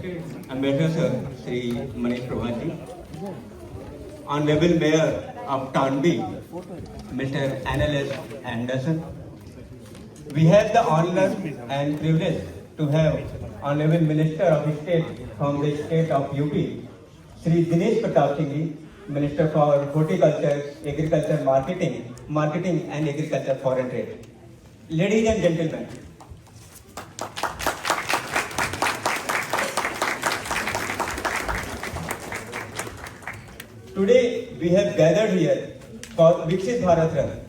respected Ambassador Sri Manish Prabhaji, Honorable Mayor of Townby, Mr. Annalise Anderson. We have the honor and privilege to have Honorable Minister of State from the state of UP, Sri Dinesh Pratap Singh Ji, Minister for Horticulture, Agriculture, Marketing and Agriculture Foreign Trade. Ladies and gentlemen, today we have gathered here for Viksit Bharat Run.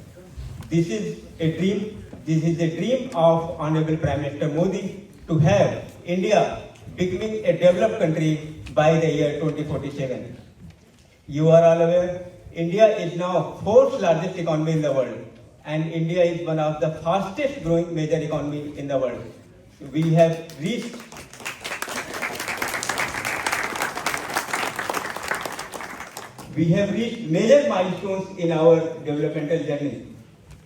This is a dream of Honorable Prime Minister Modi to have India becoming a developed country by the year 2047. You are all aware, India is now fourth largest economy in the world, and India is one of the fastest growing major economy in the world. We have reached major milestones in our developmental journey.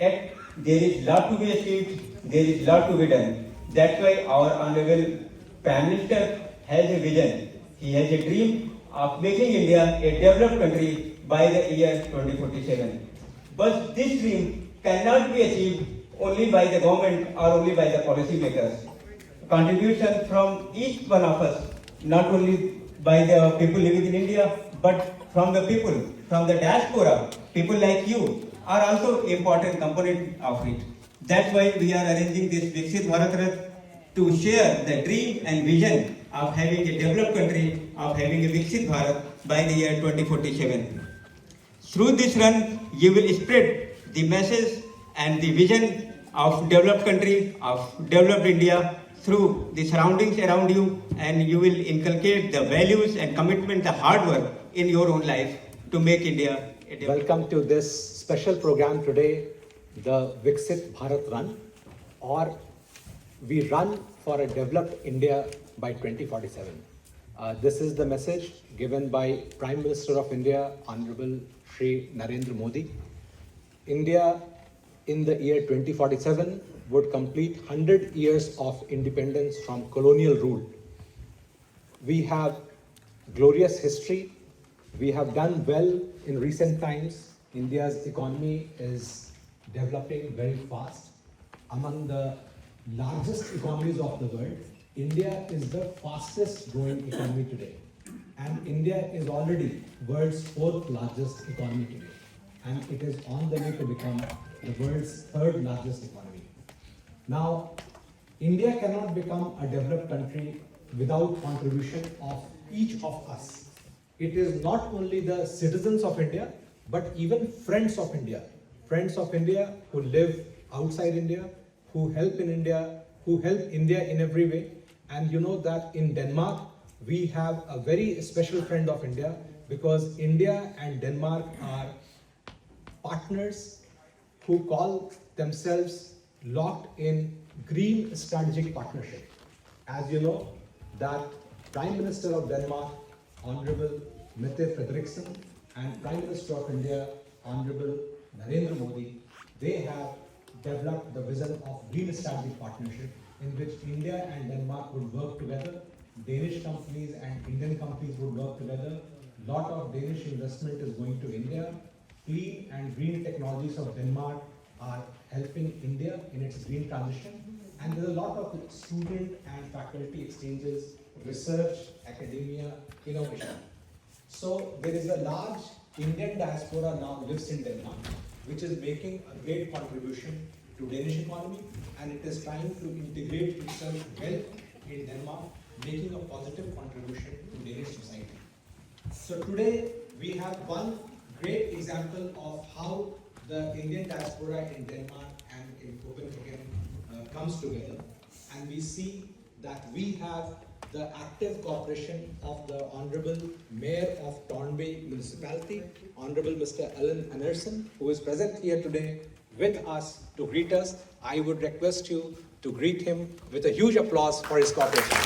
Yet there is lot to be achieved, there is lot to be done. That's why our Honorable Prime Minister has a vision. He has a dream of making India a developed country by the year 2047. But this dream cannot be achieved only by the government or only by the policy makers. Contribution from each one of us, not only by the people living in India, but from the people, from the diaspora, people like you are also important component of it. That's why we are arranging this Viksit Bharat Rath to share the dream and vision of having a developed country, of having a Viksit Bharat by the year 2047. Through this run, you will spread the message and the vision of developed country, of developed India through the surroundings around you, and you will inculcate the values and commitment, the hard work in your own life to make India a developed. Welcome to this special program today, the Viksit Bharat Run, or we run for a developed India by 2047. This is the message given by Prime Minister of India, Honorable Shri Narendra Modi. India in the year 2047 would complete 100 years of independence from colonial rule. We have glorious history. We have done well in recent times. India's economy is developing very fast. Among the largest economies of the world, India is the fastest growing economy today. And India is already world's fourth largest economy today. And it is on the way to become the world's third largest economy. Now, India cannot become a developed country without contribution of each of us. It is not only the citizens of India, but even friends of India who live outside India, who help in India, who help India in every way. And you know that in Denmark, we have a very special friend of India, because India and Denmark are partners who call themselves locked in green strategic partnership. As you know, that Prime Minister of Denmark, Honorable Mette Frederiksen, and Prime Minister of India, Honorable Narendra Modi, they have developed the vision of green strategic partnership, in which India and Denmark would work together. Danish companies and Indian companies would work together. Lot of Danish investment is going to India. Clean and green technologies of Denmark are helping India in its green transition. And there's a lot of student and faculty exchanges, research, academia, innovation. So there is a large Indian diaspora now lives in Denmark, which is making a great contribution to Danish economy, and it is trying to integrate itself well in Denmark, making a positive contribution to Danish society. So today we have one great example of how the Indian diaspora in Denmark and in Copenhagen comes together, and we see that we have the active cooperation of the Honorable Mayor of Townby Municipality, Honorable Mr. Allan Anderson, who is present here today with us to greet us. I would request you to greet him with a huge applause for his cooperation.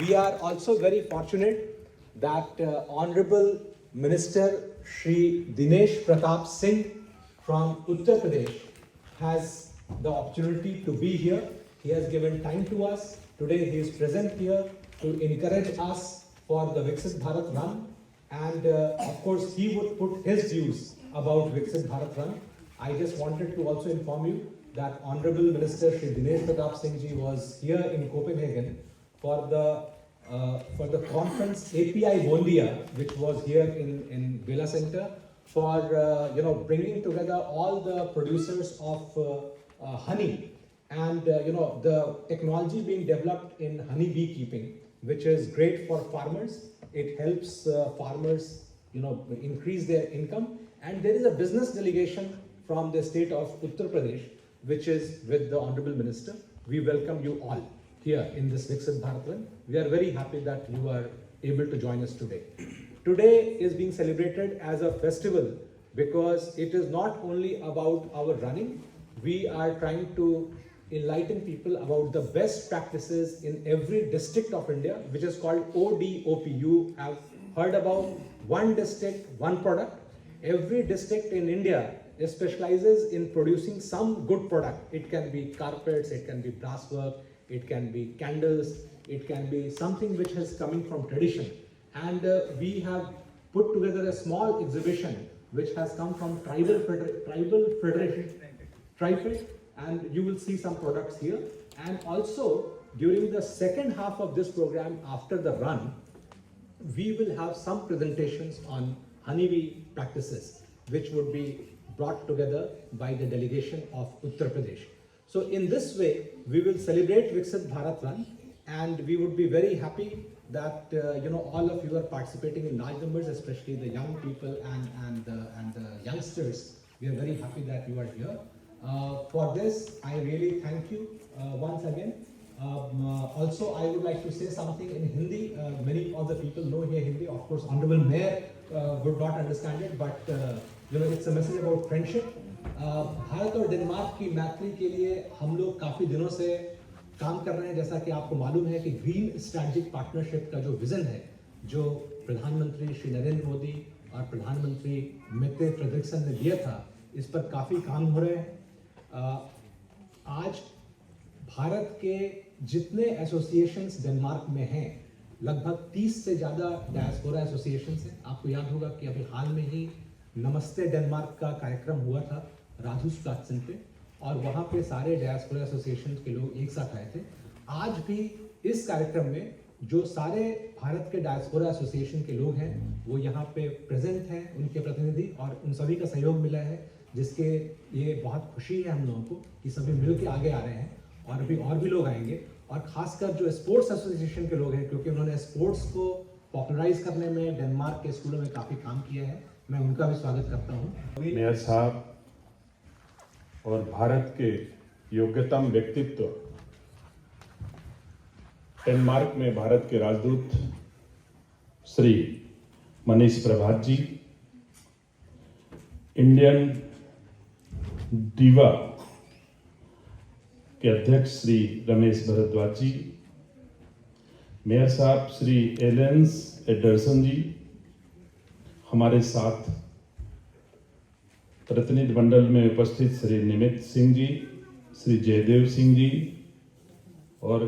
We are also very fortunate that Honorable Minister Shri Dinesh Pratap Singh, from Uttar Pradesh has the opportunity to be here. He has given time to us. Today he is present here to encourage us for the Viksit Bharat Run. And of course, he would put his views about Viksit Bharat Run. I just wanted to also inform you that Honorable Minister Shri Dinesh Pratap Singh Ji was here in Copenhagen for the conference API Mondia, which was here in Vela Center, for bringing together all the producers of honey and the technology being developed in honey beekeeping, which is great for farmers. It helps farmers increase their income, and there is a business delegation from the state of Uttar Pradesh, which is with the Honorable Minister. We welcome you all here in this Viksit Bharat Run. We are very happy that you are able to join us today. Today is being celebrated as a festival because it is not only about our running. We are trying to enlighten people about the best practices in every district of India, which is called ODOP. You have heard about one district, one product. Every district in India specializes in producing some good product. It can be carpets, it can be brasswork, it can be candles, it can be something which is coming from tradition. And we have put together a small exhibition which has come from Tribal Federation, TriFed, and you will see some products here. And also during the second half of this program, after the run, we will have some presentations on honeybee practices, which would be brought together by the delegation of Uttar Pradesh. So in this way, we will celebrate Viksit Bharat Run, and we would be very happy that all of you are participating in large numbers, especially the young people and the youngsters. We are very happy that you are here. For this, I really thank you once again. Also, I would like to say something in Hindi. Many of the people know here Hindi. Of course, Honorable Mayor would not understand it, but it's a message about friendship. Bharat और Denmark की मैत्री के लिए हम लोग काफ़ी दिनों से काम कर रहे हैं. जैसा कि आपको मालूम है कि ग्रीन स्ट्रैटेजिक पार्टनरशिप का जो विजन है, जो प्रधानमंत्री श्री नरेंद्र मोदी और प्रधानमंत्री मेट्टे फ्रेडरिक्सन ने दिया था, इस पर काफ़ी काम हो रहे हैं. आज भारत के जितने एसोसिएशंस डेनमार्क में हैं, लगभग 30 से ज़्यादा डायस्पोरा एसोसिएशंस हैं. आपको याद होगा कि अभी हाल में ही नमस्ते डेनमार्क का कार्यक्रम हुआ था राधुस प्लाट्सन पे, और वहाँ पे सारे डायस्पोरा एसोसिएशन के लोग एक साथ आए थे. आज भी इस कार्यक्रम में जो सारे भारत के डायस्पोरा एसोसिएशन के लोग हैं वो यहाँ पे प्रेजेंट हैं, उनके प्रतिनिधि, और उन सभी का सहयोग मिला है, जिसके ये बहुत खुशी है हम लोगों को कि सभी मिल के आगे आ रहे हैं. और अभी और भी लोग आएंगे, और ख़ासकर जो स्पोर्ट्स एसोसिएशन के लोग हैं, क्योंकि उन्होंने स्पोर्ट्स को पॉपुलराइज करने में डेनमार्क के स्कूलों में काफ़ी काम किया है, मैं उनका भी स्वागत करता हूँ. मेयर साहब और भारत के योग्यतम व्यक्तित्व, डेनमार्क में भारत के राजदूत श्री मनीष प्रभात जी, इंडियन डीवा के अध्यक्ष श्री रमेश भारद्वाज जी, मेयर साहब श्री एलेंस एडरसन जी, हमारे साथ प्रतिनिधि मंडल में उपस्थित श्री निमित सिंह जी, श्री जयदेव सिंह जी, और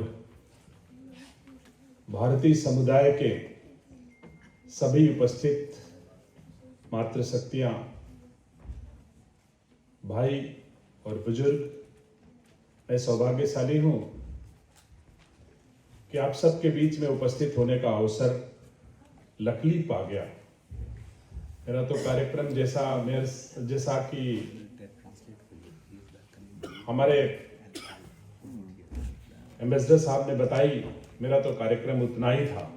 भारतीय समुदाय के सभी उपस्थित मातृशक्तियाँ, भाई और बुजुर्ग. मैं सौभाग्यशाली हूँ कि आप सबके बीच में उपस्थित होने का अवसर लकीली पा गया. मेरा तो कार्यक्रम जैसा कि हमारे एम्बेसडर साहब ने बताई, मेरा तो कार्यक्रम उतना ही था.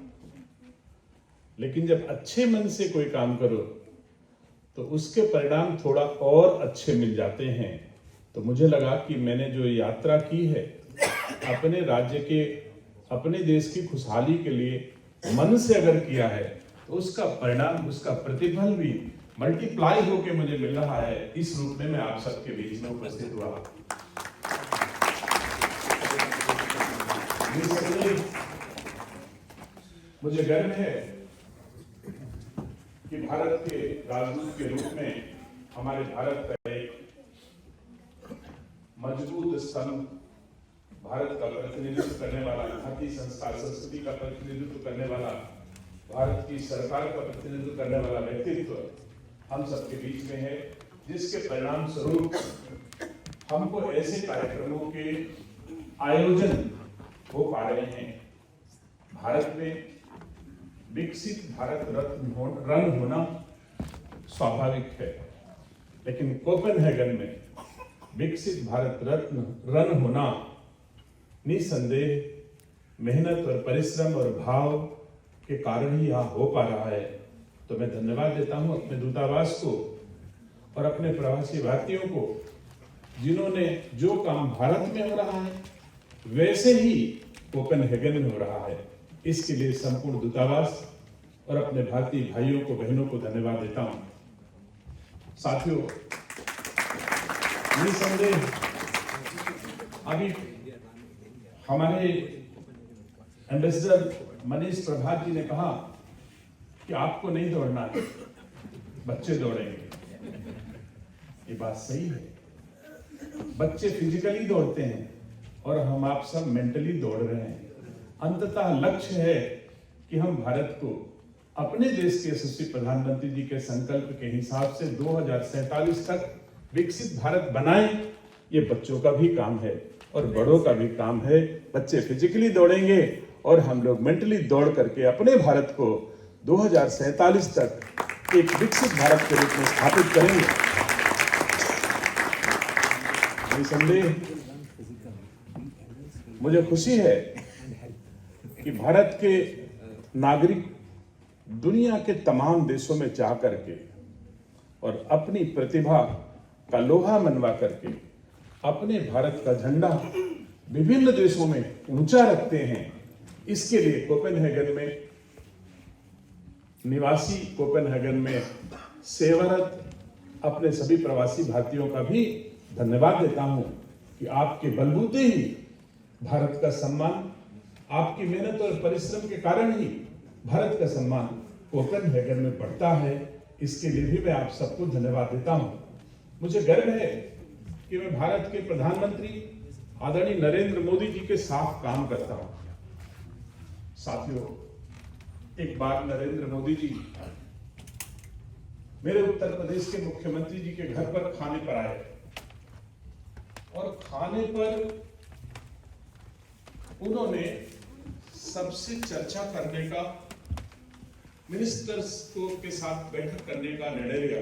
लेकिन जब अच्छे मन से कोई काम करो तो उसके परिणाम थोड़ा और अच्छे मिल जाते हैं. तो मुझे लगा कि मैंने जो यात्रा की है अपने राज्य के, अपने देश की खुशहाली के लिए मन से अगर किया है, तो उसका परिणाम, उसका प्रतिफल भी मल्टीप्लाई होके मुझे मिल रहा है. इस रूप में मैं आप सबके बीच में उपस्थित हुआ. मुझे गर्व है कि भारत के राजदूत के रूप में हमारे भारत का एक मजबूत स्तंभ, भारत का प्रतिनिधित्व करने वाला, भारतीय संस्कार संस्कृति का प्रतिनिधित्व करने वाला, भारत की सरकार का प्रतिनिधित्व करने वाला व्यक्तित्व हम सबके बीच में है, जिसके परिणाम स्वरूप हमको ऐसे कार्यक्रमों के आयोजन हो पा रहे हैं। भारत में विकसित भारत रन होना स्वाभाविक है, लेकिन कोपेनहेगन में विकसित भारत रन होना निसंदेह मेहनत और परिश्रम और भाव के कारण ही यहाँ हो पा रहा है। तो मैं धन्यवाद देता हूँ अपने दूतावास को और अपने प्रवासी भारतीयों को, जिन्होंने जो काम भारत में हो रहा है वैसे ही कोपेनहेगन में हो रहा है। इसके लिए संपूर्ण दूतावास और अपने भारतीय भाइयों को बहनों को धन्यवाद देता हूँ। साथियों, निसंदेह अभी हमारे एम्बेसडर मनीष प्रभात जी ने कहा कि आपको नहीं दौड़ना है, बच्चे दौड़ेंगे। ये बात सही है, बच्चे फिजिकली दौड़ते हैं और हम आप सब मेंटली दौड़ रहे हैं। अंततः लक्ष्य है कि हम भारत को अपने देश के यशस्वी प्रधानमंत्री जी के संकल्प के हिसाब से 2047 तक विकसित भारत बनाएं। ये बच्चों का भी काम है और बड़ों का भी काम है। बच्चे फिजिकली दौड़ेंगे और हम लोग मेंटली दौड़ करके अपने भारत को 2047 तक एक विकसित भारत के रूप में स्थापित करेंगे। निसंदेह मुझे खुशी है कि भारत के नागरिक दुनिया के तमाम देशों में जा करके और अपनी प्रतिभा का लोहा मनवा करके अपने भारत का झंडा विभिन्न देशों में ऊंचा रखते हैं। इसके लिए कोपेनहेगन में निवासी, कोपेनहेगन में सेवारत अपने सभी प्रवासी भारतीयों का भी धन्यवाद देता हूं कि आपके बलबूते ही भारत का सम्मान, आपकी मेहनत और परिश्रम के कारण ही भारत का सम्मान कोपेनहेगन में बढ़ता है। इसके लिए भी मैं आप सबको धन्यवाद देता हूं। मुझे गर्व है कि मैं भारत के प्रधानमंत्री आदरणीय नरेंद्र मोदी जी के साथ काम करता हूं। साथियों, एक बार नरेंद्र मोदी जी मेरे उत्तर प्रदेश के मुख्यमंत्री जी के घर पर खाने पर आए और खाने पर उन्होंने सबसे चर्चा करने का, मिनिस्टर्स को के साथ बैठक करने का निर्णय लिया।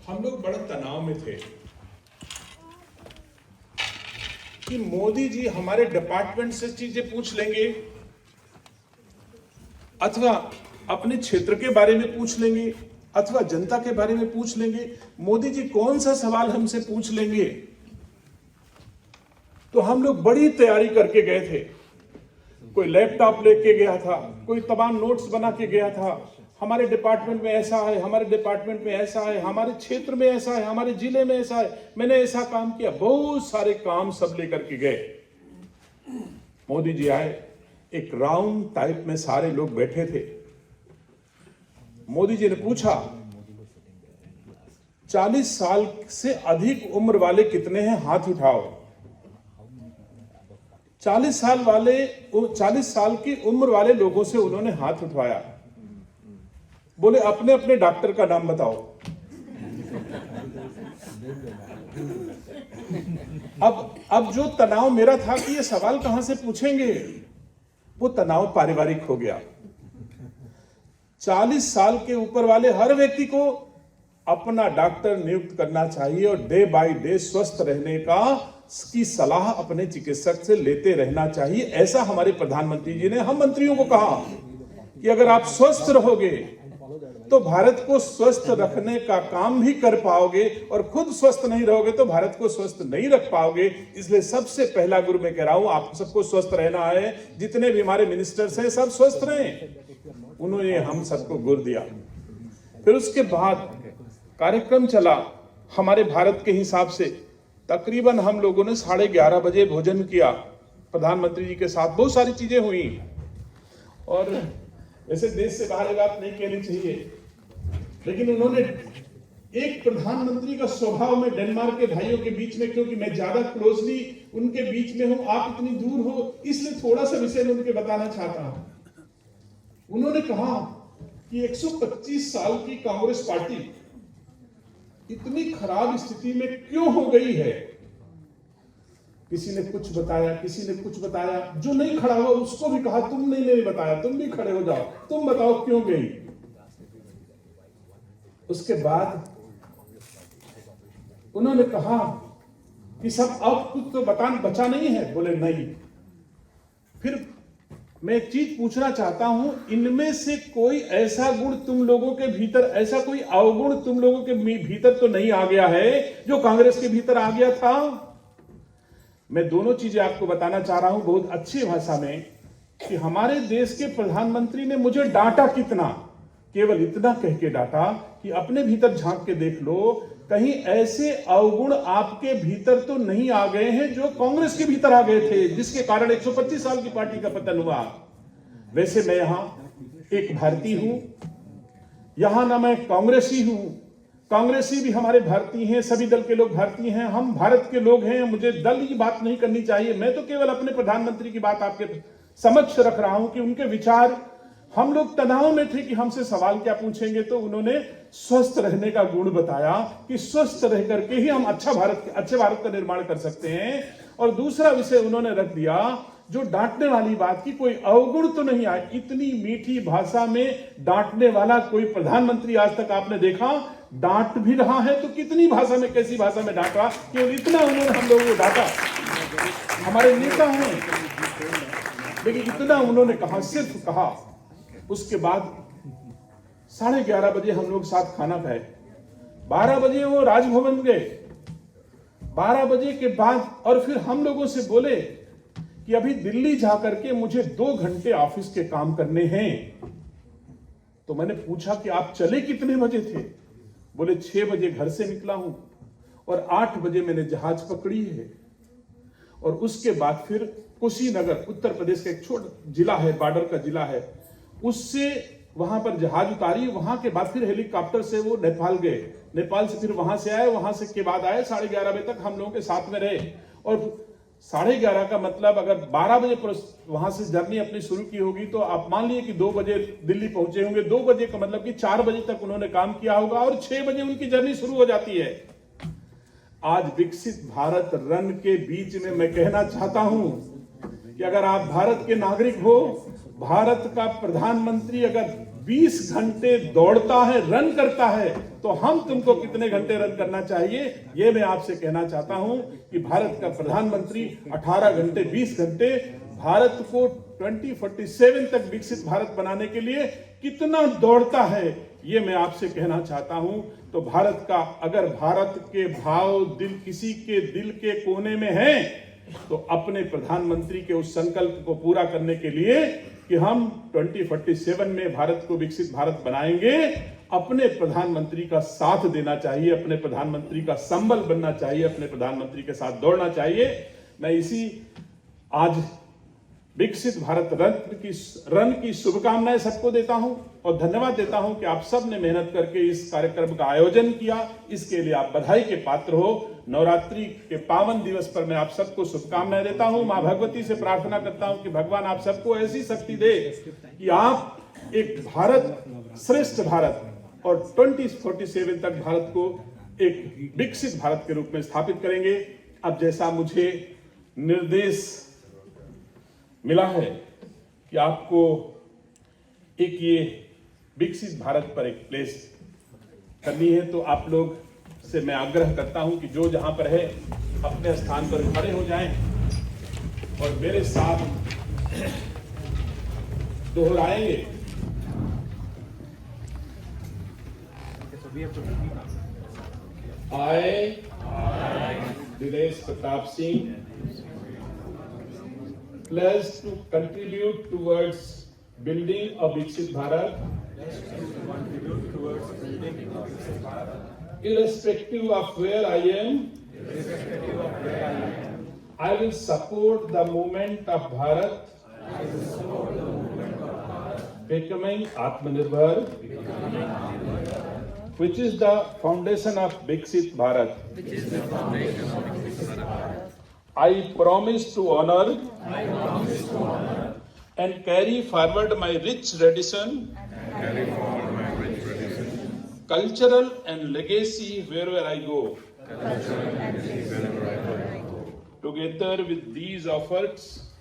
हम लोग बड़े तनाव में थे कि मोदी जी हमारे डिपार्टमेंट से चीजें पूछ लेंगे अथवा अपने क्षेत्र के बारे में पूछ लेंगे अथवा जनता के बारे में पूछ लेंगे। मोदी जी कौन सा सवाल हमसे पूछ लेंगे? तो हम लोग बड़ी तैयारी करके गए थे। कोई लैपटॉप लेके गया था, कोई तमाम नोट्स बना के गया था। हमारे डिपार्टमेंट में ऐसा है, हमारे डिपार्टमेंट में ऐसा है, हमारे क्षेत्र में ऐसा है, हमारे जिले में ऐसा है, मैंने ऐसा काम किया। बहुत सारे काम सब लेकर के गए। मोदी जी आए, एक राउंड टाइप में सारे लोग बैठे थे। मोदी जी ने पूछा, 40 साल से अधिक उम्र वाले कितने हैं? हाथ उठाओ। 40 साल की उम्र वाले लोगों से उन्होंने हाथ उठवाया। बोले अपने अपने डॉक्टर का नाम बताओ। अब जो तनाव मेरा था कि ये सवाल कहां से पूछेंगे, वो तनाव पारिवारिक हो गया। 40 साल के ऊपर वाले हर व्यक्ति को अपना डॉक्टर नियुक्त करना चाहिए और डे बाय डे स्वस्थ रहने की सलाह अपने चिकित्सक से लेते रहना चाहिए। ऐसा हमारे प्रधानमंत्री जी ने हम मंत्रियों को कहा कि अगर आप स्वस्थ रहोगे तो भारत को स्वस्थ रखने का काम भी कर पाओगे और खुद स्वस्थ नहीं रहोगे तो भारत को स्वस्थ नहीं रख पाओगे। इसलिए सबसे पहला गुरु मैं कह रहा हूं, आप सबको स्वस्थ रहना है। जितने भी हमारे मिनिस्टर्स हैं सब स्वस्थ रहें। उन्होंने हम सबको गुर दिया। फिर उसके बाद कार्यक्रम चला हमारे भारत के हिसाब से। तकरीबन हम लोगों ने 11:30 बजे भोजन किया प्रधानमंत्री जी के साथ। बहुत सारी चीजें हुई और वैसे देश से बाहर बात नहीं कहनी चाहिए, लेकिन उन्होंने एक प्रधानमंत्री का स्वभाव में डेनमार्क के भाइयों के बीच में, क्योंकि मैं ज्यादा क्लोजली उनके बीच में हूं, आप इतनी दूर हो, इसलिए थोड़ा सा विषय में उनके बताना चाहता हूं। उन्होंने कहा कि 125 साल की कांग्रेस पार्टी इतनी खराब स्थिति में क्यों हो गई है। किसी ने कुछ बताया, किसी ने कुछ बताया, जो नहीं खड़ा हुआ उसको भी कहा तुमने नहीं बताया, तुम भी खड़े हो जाओ, तुम बताओ क्यों गई। उसके बाद उन्होंने कहा कि सब अब कुछ तो बचा नहीं है। बोले नहीं। फिर मैं एक चीज पूछना चाहता हूं, इनमें से कोई ऐसा गुण तुम लोगों के भीतर, ऐसा कोई अवगुण तुम लोगों के भीतर तो नहीं आ गया है जो कांग्रेस के भीतर आ गया था। मैं दोनों चीजें आपको बताना चाह रहा हूं बहुत अच्छी भाषा में कि हमारे देश के प्रधानमंत्री ने मुझे डांटा कितना, केवल इतना कह के डांटा कि अपने भीतर झांक के देख लो, कहीं ऐसे अवगुण आपके भीतर तो नहीं आ गए हैं जो कांग्रेस के भीतर आ गए थे, जिसके कारण 125 साल की पार्टी का पतन हुआ। वैसे मैं यहां एक भारतीय हूं, यहां ना मैं कांग्रेसी हूं, कांग्रेसी भी हमारे भारतीय हैं, सभी दल के लोग भारतीय हैं, हम भारत के लोग हैं, मुझे दल की बात नहीं करनी चाहिए। मैं तो केवल अपने प्रधानमंत्री की बात आपके समक्ष रख रहा हूं कि उनके विचार, हम लोग तनाव में थे कि हमसे सवाल क्या पूछेंगे, तो उन्होंने स्वस्थ रहने का गुण बताया कि स्वस्थ रह करके ही हम अच्छे भारत का निर्माण कर सकते हैं। और दूसरा विषय उन्होंने रख दिया जो डांटने वाली बात की, कोई अवगुण तो नहीं आए। इतनी मीठी भाषा में डांटने वाला कोई प्रधानमंत्री आज तक आपने देखा? डांट भी रहा है तो कितनी भाषा में, कैसी भाषा में डांटा, केवल इतना उन्होंने हम लोगों को डांटा। हमारे नेता हैं लेकिन इतना उन्होंने कहा, सिर्फ कहा। उसके बाद 11:30 बजे हम लोग साथ खाना खाए, 12 बजे वो राजभवन गए, 12 बजे के बाद और फिर हम लोगों से बोले कि अभी दिल्ली जाकर के मुझे 2 घंटे ऑफिस के काम करने हैं। तो मैंने पूछा कि आप चले कितने बजे थे? बोले 6 बजे घर से निकला हूं और 8 बजे मैंने जहाज पकड़ी है। और उसके बाद फिर कुशीनगर, उत्तर प्रदेश का एक छोटा जिला है, बॉर्डर का जिला है, उससे वहां पर जहाज उतारी, वहां के बाद फिर हेलीकॉप्टर से वो नेपाल गए, नेपाल से फिर वहां से आए, वहां से के बाद आए, 11:30 बजे तक हम लोगों के साथ में रहे। और 11:30 का मतलब अगर 12 बजे वहां से जर्नी अपनी शुरू की होगी तो आप मान लीजिए कि 2 बजे दिल्ली पहुंचे होंगे। 2 बजे का मतलब कि 4 बजे तक उन्होंने काम किया होगा और 6 बजे उनकी जर्नी शुरू हो जाती है। आज विकसित भारत रन के बीच में मैं कहना चाहता हूं कि अगर आप भारत के नागरिक हो, भारत का प्रधानमंत्री अगर 20 घंटे दौड़ता है, रन करता है, तो हम तुमको कितने घंटे रन करना चाहिए, ये मैं आपसे कहना चाहता हूं कि भारत का प्रधानमंत्री 18 घंटे, 20 घंटे भारत को 2047 तक विकसित भारत बनाने के लिए कितना दौड़ता है, ये मैं आपसे कहना चाहता हूं। तो भारत का, अगर भारत के भाव दिल किसी के दिल के कोने में है, तो अपने प्रधानमंत्री के उस संकल्प को पूरा करने के लिए कि हम 2047 में भारत को विकसित भारत बनाएंगे, अपने प्रधानमंत्री का साथ देना चाहिए, अपने प्रधानमंत्री का संबल बनना चाहिए, अपने प्रधानमंत्री के साथ दौड़ना चाहिए। मैं इसी आज विकसित भारत रन की शुभकामनाएं सबको देता हूं और धन्यवाद देता हूं कि आप सब ने मेहनत करके इस कार्यक्रम का आयोजन किया, इसके लिए आप बधाई के पात्र हो। नवरात्रि के पावन दिवस पर मैं आप सबको शुभकामनाएं देता हूं। मां भगवती से प्रार्थना करता हूं कि भगवान आप सबको ऐसी शक्ति दे कि आप एक भारत, श्रेष्ठ भारत और 2047 तक भारत को एक विकसित भारत के रूप में स्थापित करेंगे। अब जैसा मुझे निर्देश मिला है कि आपको एक ये विकसित भारत पर एक प्लेस करनी है, तो आप लोग से मैं आग्रह करता हूं कि जो जहां पर है अपने स्थान पर खड़े हो जाएं और मेरे साथ दोहराएंगे। I, Dinesh Pratap Singh, pledge to contribute towards building a Viksit Bharat, irrespective of where I am, I will support the movement of Bharat becoming Atmanirbhar which is the foundation of Viksit Bharat. I promise to honor and carry forward my rich tradition, cultural and legacy wherever I go. Together with these efforts,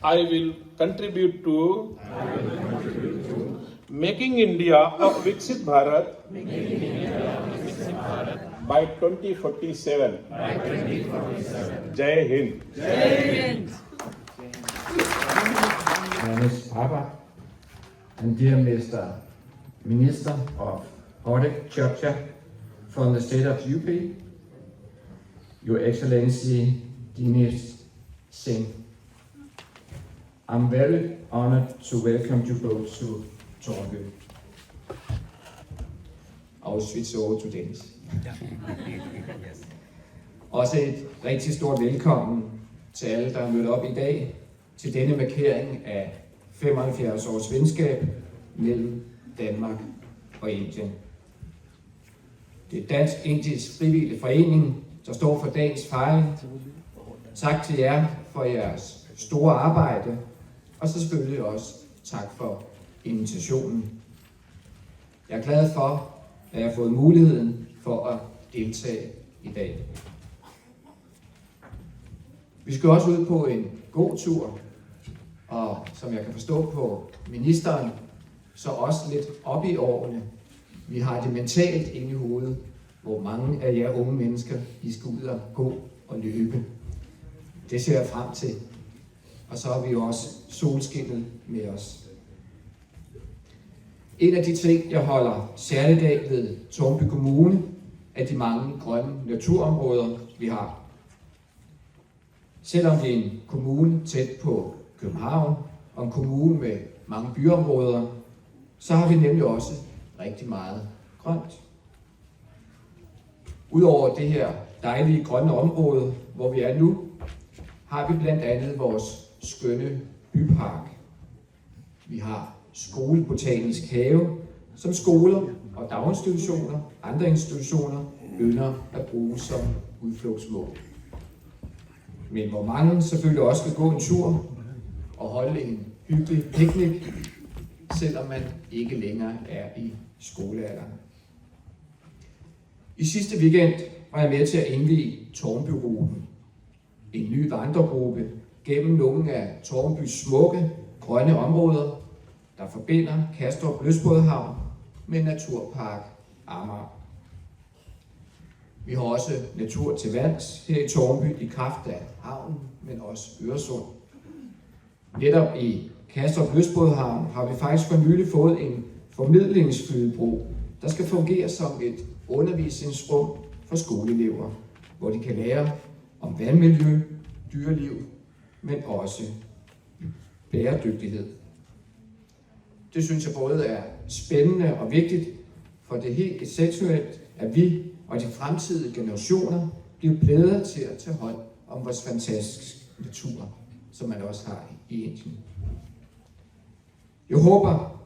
I will contribute to making India a Viksit Bharat by 2047. Jai Hind. Ms. Papa and dear Mr. Minister of Horticulture from the state of UP, Your Excellency Dinesh Singh. I'm very honored to welcome you both to Tornby. I will switch over to Danish. Også et rigtig stort velkommen til alle, der er mødt op i dag til denne markering af 75 års venskab mellem Danmark og Indien. Det er Dansk-Indisk Frivillig Forening, der står for dagens fejring. Tak til jer for jeres store arbejde, og så selvfølgelig også tak for invitationen. Jeg er glad for, at jeg har fået muligheden for at deltage i dag. Vi skal også ud på en god tur, og som jeg kan forstå på ministeren, så også lidt op i årene. Vi har det mentalt inde i hovedet, hvor mange af jer unge mennesker, I skal ud og gå og løbe. Det ser jeg frem til. Og så har vi jo også solskinnet med os. En af de ting, jeg holder særligt af ved Tornby Kommune, er de mange grønne naturområder, vi har. Selvom vi er en kommune tæt på København, og en kommune med mange byområder, så har vi nemlig også rigtig meget grønt. Udover det her dejlige grønne område, hvor vi er nu, har vi blandt andet vores skønne bypark. Vi har skolebotanisk have, som skoler og daginstitutioner, andre institutioner, ynder at bruge som udflugtsmål. Men hvor mange selvfølgelig også vil gå en tur og holde en hyggelig picnic, selvom man ikke længere er i skolealderen. I sidste weekend var jeg med til at indvie Tornby-ruten, en ny vandregruppe gennem nogle af Tornbys smukke, grønne områder, der forbinder Kastrup Lystbådehavn med Naturpark Amager. Vi har også natur til vands her i Tornby i kraft af havnen, men også Øresund. Netop i Kastrup Lystbådehavn har vi faktisk for nylig fået en formidlingsflydebro, der skal fungere som et undervisningsrum for skoleelever, hvor de kan lære om vandmiljø, dyreliv, men også bæredygtighed. Det synes jeg både er spændende og vigtigt, for det er helt essentielt, at vi og de fremtidige generationer bliver bedre til at tage hånd om vores fantastiske natur, som man også har i Indien. Jeg håber,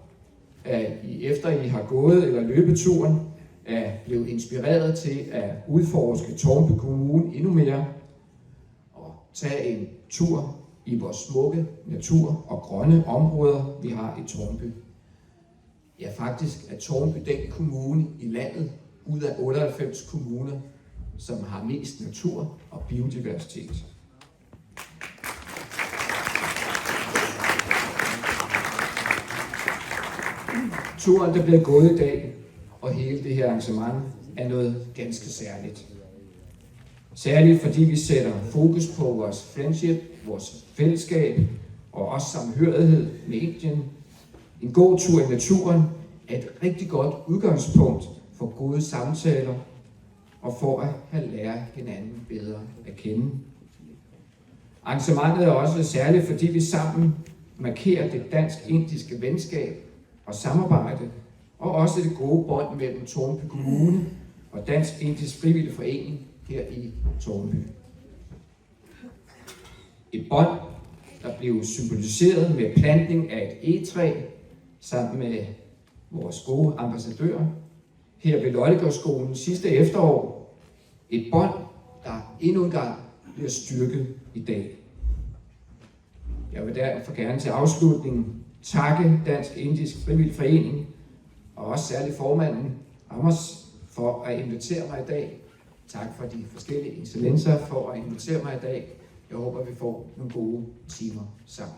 at I efter I har gået eller løbet turen, er blevet inspireret til at udforske Tornby Kommune endnu mere og tage en tur i vores smukke natur og grønne områder, vi har i Tornby. Ja, faktisk er Tornby den kommune i landet ud af 98 kommuner, som har mest natur og biodiversitet. Turen, der bliver gået i dag, og hele det her arrangement, er noget ganske særligt. Særligt fordi vi sætter fokus på vores friendship, vores fællesskab og også samhørighed med Indien. En god tur i naturen er et rigtig godt udgangspunkt for gode samtaler og for at have lært hinanden bedre at kende. Arrangementet er også særligt, fordi vi sammen markerer det dansk-indiske venskab og samarbejde, og også det gode bånd mellem Tornby Kommune og Dansk-Indisk Frivillig Forening her i Tornby. Et bånd, der blev symboliseret med plantning af et egetræ sammen med vores gode ambassadører her ved Lollegårdsskolen sidste efterår. Et bånd, der endnu en gang bliver styrket i dag. Jeg vil derfor gerne til afslutning takke Dansk Indisk Frivillig Forening og også særligt formanden Amos for at invitere mig i dag. Tak for de forskellige excellencer for at invitere mig i dag. Jeg håber, vi får nogle gode timer sammen.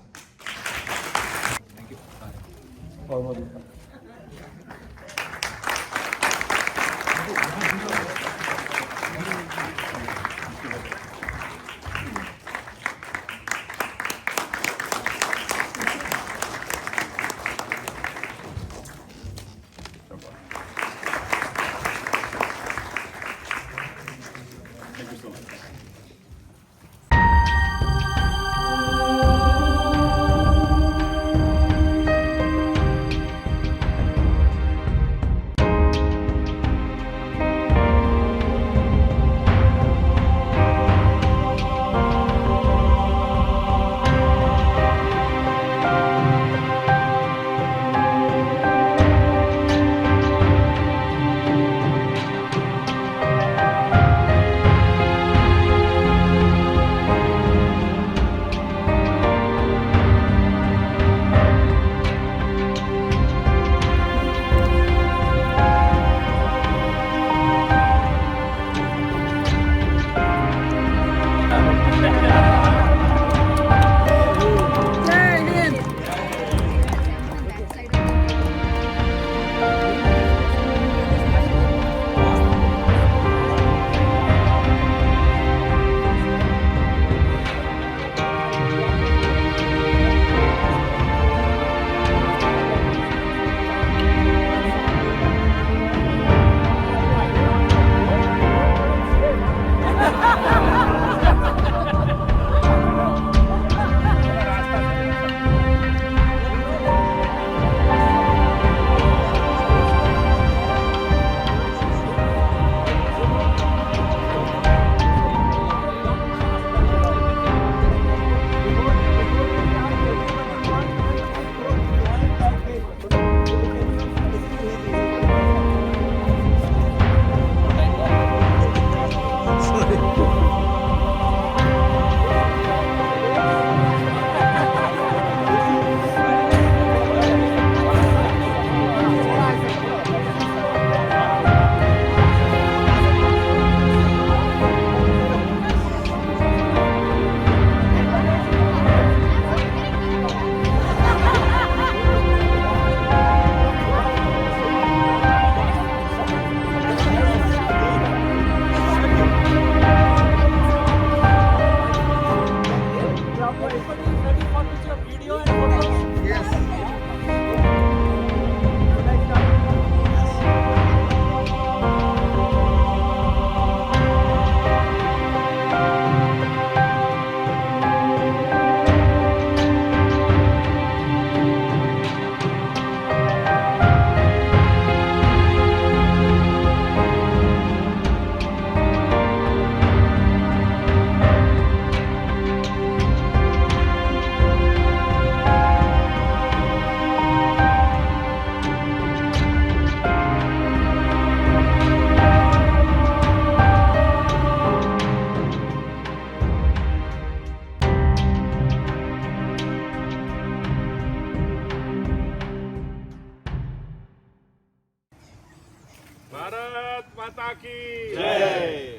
Bharat माता की जय।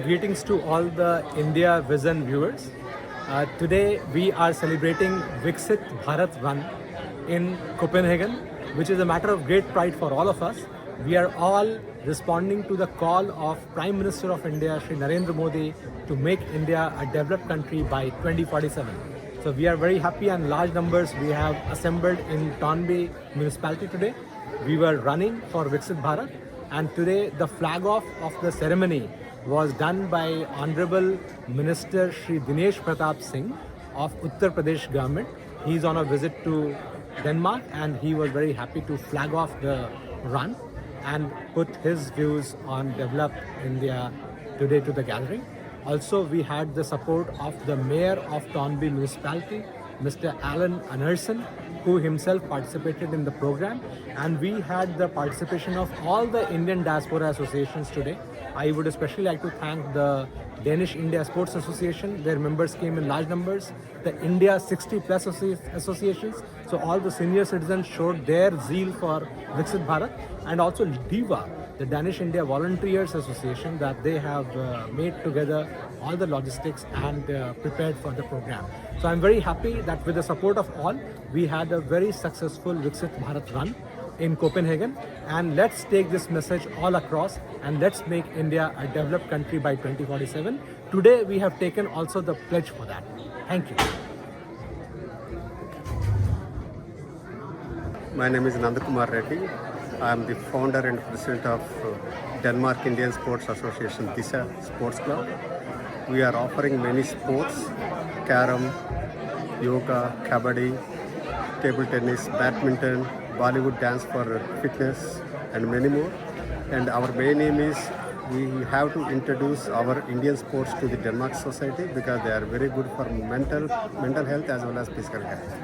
greetings to all the India Vision viewers. Today we are celebrating Viksit Bharat Run in Copenhagen, which is a matter of great pride for all of us. We are all responding to the call of Prime Minister of India, Shri Narendra Modi, to make India a developed country by 2047. So we are very happy, and large numbers we have assembled in Tonby municipality today. We were running for Viksit Bharat, and today the flag off of the ceremony was done by Honorable Minister Shri Dinesh Pratap Singh of Uttar Pradesh government. He is on a visit to Denmark, and he was very happy to flag off the run and put his views on developed India today to the gathering. Also, we had the support of the Mayor of Tonby municipality, Mr. Alan Anderson, who himself participated in the program, and we had the participation of all the Indian diaspora associations today. I would especially like to thank the Danish India Sports Association. Their members came in large numbers. The India 60 plus associations. So all the senior citizens showed their zeal for Viksit Bharat, and also DIVA, the Danish India Volunteers Association, that they have made together all the logistics and prepared for the program. So I'm very happy that with the support of all, we had a very successful Viksit Bharat run in Copenhagen, and let's take this message all across, and let's make India a developed country by 2047. Today we have taken also the pledge for that. Thank you. My name is Nandakumar Reddy. I am the founder and president of Denmark Indian Sports Association, DISA Sports Club. We are offering many sports: carom, yoga, kabaddi, table tennis, badminton, Bollywood dance for fitness, and many more. And our main aim is we have to introduce our Indian sports to the Denmark society, because they are very good for mental health as well as physical health.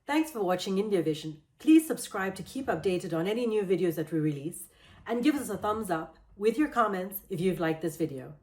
Thanks for watching India Vision. Please subscribe to keep updated on any new videos that we release, and give us a thumbs up with your comments if you've liked this video.